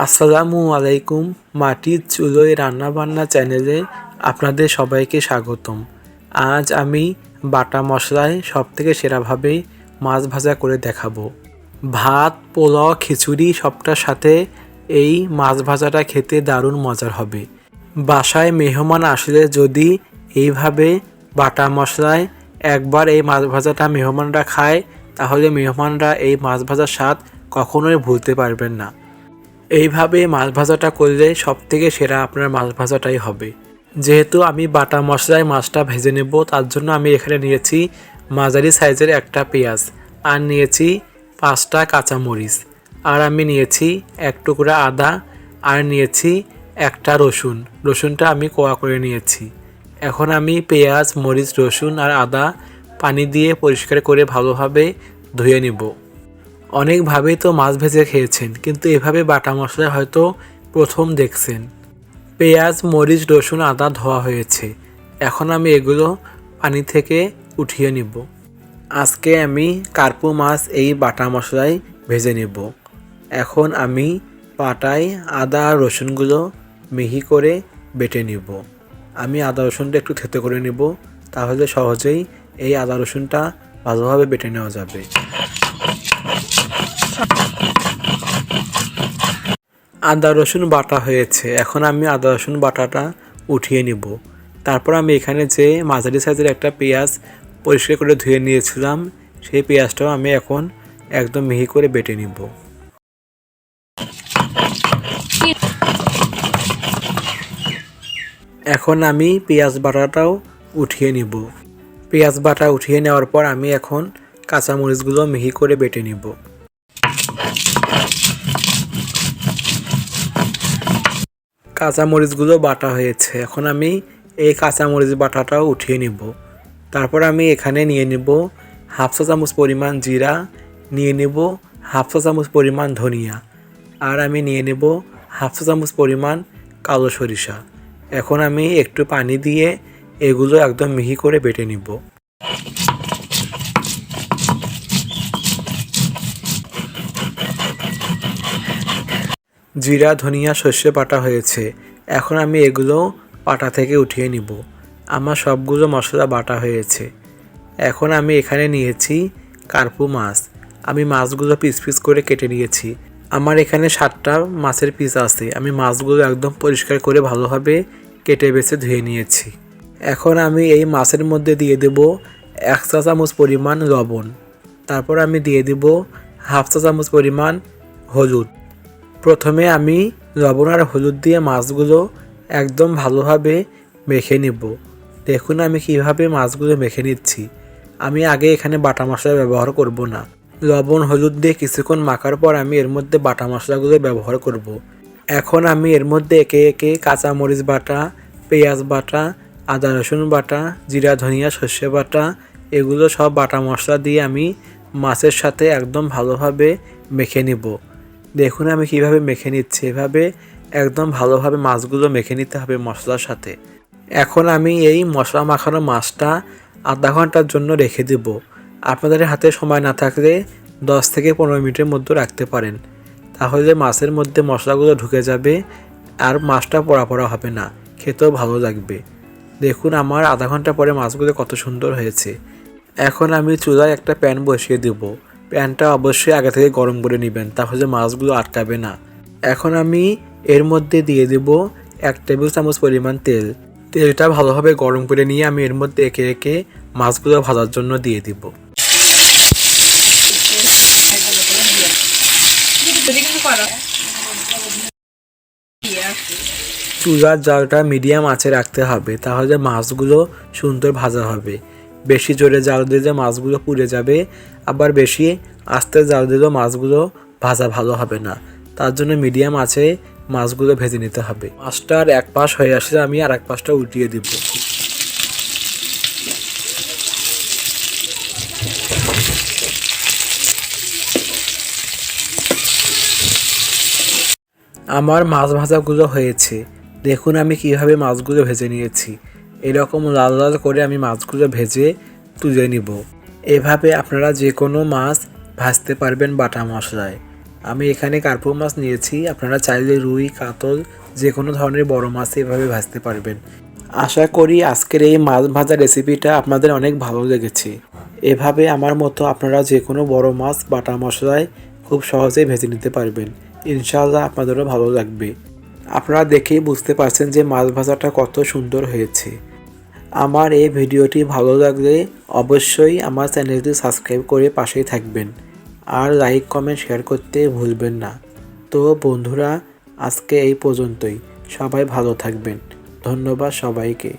আসসালামু আলাইকুম। মাটির চুলোয় রান্নাবান্না চ্যানেলে আপনাদের সবাইকে স্বাগতম। আজ আমি বাটা মশলায় সবথেকে সেরাভাবে মাছ ভাজা করে দেখাবো। ভাত, পোলাও, খিচুড়ি সবটার সাথে এই মাছ ভাজাটা খেতে দারুণ মজার হবে। বাসায় মেহমান আসলে যদি এইভাবে বাটা মশলায় একবার এই মাছ ভাজাটা মেহমানরা খায়, তাহলে মেহমানরা এই মাছ ভাজার স্বাদ কখনোই ভুলতে পারবেন না। এইভাবে মাছ ভাজাটা করলে সবথেকে সেরা আপনার মাছ ভাজাটাই হবে। যেহেতু আমি বাটা মশলায় মাছটা ভেজে নেব, তার জন্য আমি এখানে নিয়েছি মাঝারি সাইজের একটা পেঁয়াজ, আর নিয়েছি 5টা কাঁচামরিচ, আর আমি নিয়েছি 1 টুকরা আদা, আর নিয়েছি একটা রসুনটা আমি কোয়া করে নিয়েছি। এখন আমি পেঁয়াজ, মরিচ, রসুন আর আদা পানি দিয়ে পরিষ্কার করে ভালোভাবে ধুয়ে নেব। অনেকভাবেই তো মাছ ভেজে খেয়েছেন, কিন্তু এভাবে বাটা মশলা হয়তো প্রথম দেখছেন। পেঁয়াজ, মরিচ, রসুন, আদা ধোয়া হয়েছে। এখন আমি এগুলো পানি থেকে উঠিয়ে নিব। আজকে আমি কার্পু মাছ এই বাটা মশলায় ভেজে নেব। এখন আমি পাটায় আদা আর রসুনগুলো মিহি করে বেটে নিব। আমি আদা রসুনটা একটু থেতো করে নিব, তাহলে সহজেই এই আদা রসুনটা ভালোভাবে বেটে নেওয়া যাবে। আদা রসুন বাটা হয়েছে। এখন আমি আদা রসুন বাটাটা উঠিয়ে নিব। তারপর আমি এখানে যে মাঝারি সাইজের একটা পেঁয়াজ পরিষ্কার করে ধুয়ে নিয়েছিলাম, সেই পেঁয়াজটাও আমি এখন একদম মিহি করে বেটে নিব। এখন আমি পেঁয়াজ বাটাটাও উঠিয়ে নিব। পেঁয়াজ বাটা উঠিয়ে নেওয়ার পর আমি এখন কাঁচামরিচগুলো মিহি করে বেটে নিব। কাঁচামরিচগুলো বাটা হয়েছে। এখন আমি এই কাঁচামরিচ বাটাটাও উঠিয়ে নিব। তারপর আমি এখানে নিয়ে নিব 1/2 চা চামচ পরিমাণ জিরা, নিয়ে নেব 1/2 চা চামচ পরিমাণ ধনিয়া, আর আমি নিয়ে নেব 1/2 চা চামচ পরিমাণ কালো সরিষা। এখন আমি একটু পানি দিয়ে এগুলো একদম মিহি করে বেটে নিব। জিরা, ধনিয়া, সর্ষে বাটা হয়েছে। এখন আমি এগুলো পাটা থেকে উঠিয়ে নিব। আমার সবগুলো মশলা বাটা হয়েছে। এখন আমি এখানে নিয়েছি কার্পু মাছ। আমি মাছগুলো পিস পিস করে কেটে নিয়েছি। আমার এখানে 7টা মাছের পিস আছে। আমি মাছগুলো একদম পরিষ্কার করে ভালোভাবে কেটে বেছে ধুয়ে নিয়েছি। এখন আমি এই মাছের মধ্যে দিয়ে দেব 1 চা চামচ পরিমাণ লবণ। তারপর আমি দিয়ে দেব 1/2 চা চামচ পরিমাণ হলুদ। প্রথমে আমি লবণ আর হলুদ দিয়ে মাছগুলো একদম ভালোভাবে মেখে নেব। দেখুন আমি কিভাবে মাছগুলো মেখে নিচ্ছি। আমি আগে এখানে বাটা মশলা ব্যবহার করব না। লবণ হলুদ দিয়ে কিছুক্ষণ মাখার পর আমি এর মধ্যে বাটা মশলাগুলো ব্যবহার করব। এখন আমি এর মধ্যে একে একে কাঁচামরিচ বাটা, পেঁয়াজ বাটা, আদা রসুন বাটা, জিরা, ধনিয়া, সর্ষে বাটা, এগুলো সব বাটা মশলা দিয়ে আমি মাছের সাথে একদম ভালোভাবে মেখে নেব। দেখুন আমি কিভাবে মেখে নিচ্ছি। এভাবে একদম ভালোভাবে মাছগুলো মেখে নিতে হবে মশলার সাথে। এখন আমি এই মশলা মাখানো মাছটা আধা ঘন্টার জন্য রেখে দেব। আপনাদের হাতে সময় না থাকলে 10 থেকে 15 মিনিটের মধ্যে রাখতে পারেন। তাহলে মাছের মধ্যে মশলাগুলো ঢুকে যাবে আর মাছটা পোড়া পোড়া হবে না, খেতেও ভালো লাগবে। দেখুন আমার আধা ঘন্টা পরে মাছগুলো কত সুন্দর হয়েছে। এখন আমি চুলায় একটা প্যান বসিয়ে দেব। প্যানটা অবশ্যই আগে থেকে গরম করে নেবেন, তাহলে মাছগুলো আটকাবে না। এখন আমি এর মধ্যে দিয়ে দেব 1 টেবিল চামচ পরিমাণ তেল। তেলটা ভালোভাবে গরম করে নিয়ে আমি এর মধ্যে একে একে মাছগুলো ভাজার জন্য দিয়ে দিব। চুলার জালটা মিডিয়াম আঁচে রাখতে হবে, তাহলে মাছগুলো সুন্দর ভাজা হবে। বেশি জোরে জাল দিলে মাছগুলো পুড়ে যাবে, আবার বেশি আস্তে জাল দিলেও মাছগুলো ভাজা ভালো হবে না। তার জন্য মিডিয়াম আঁচে মাছগুলো ভেজে নিতে হবে। মাছটার এক পাশ হয়ে আসলে আমি আর এক পাশটা উল্টিয়ে দিব। আমার মাছ ভাজাগুলো হয়েছে। দেখুন আমি কিভাবে মাছগুলো ভেজে নিয়েছি। এরকম লাল লাল করে আমি মাছগুলো ভেজে তুলে নিব। এভাবে আপনারা যে কোনো মাছ ভাজতে পারবেন বাটা মশলায়। আমি এখানে কার্পু মাছ নিয়েছি, আপনারা চাইলে রুই, কাতল যে কোনো ধরনের বড় মাছ এভাবে ভাজতে পারবেন। আশা করি আজকের এই মাছ ভাজা রেসিপিটা আপনাদের অনেক ভালো লেগেছে। এভাবে আমার মতো আপনারা যে কোনো বড় মাছ বাটা মশলায় খুব সহজেই ভেজে নিতে পারবেন। ইনশাআল্লাহ আপনাদেরও ভালো লাগবে। আপনারা দেখেই বুঝতে পারছেন যে মাছ ভাজাটা কত সুন্দর হয়েছে। আমার এই ভিডিওটি ভালো লাগলে অবশ্যই আমার চ্যানেলটি সাবস্ক্রাইব করে পাশেই থাকবেন আর লাইক কমেন্ট শেয়ার করতে ভুলবেন না। তো বন্ধুরা, আজকে এই পর্যন্তই। সবাই ভালো থাকবেন। ধন্যবাদ সবাইকে।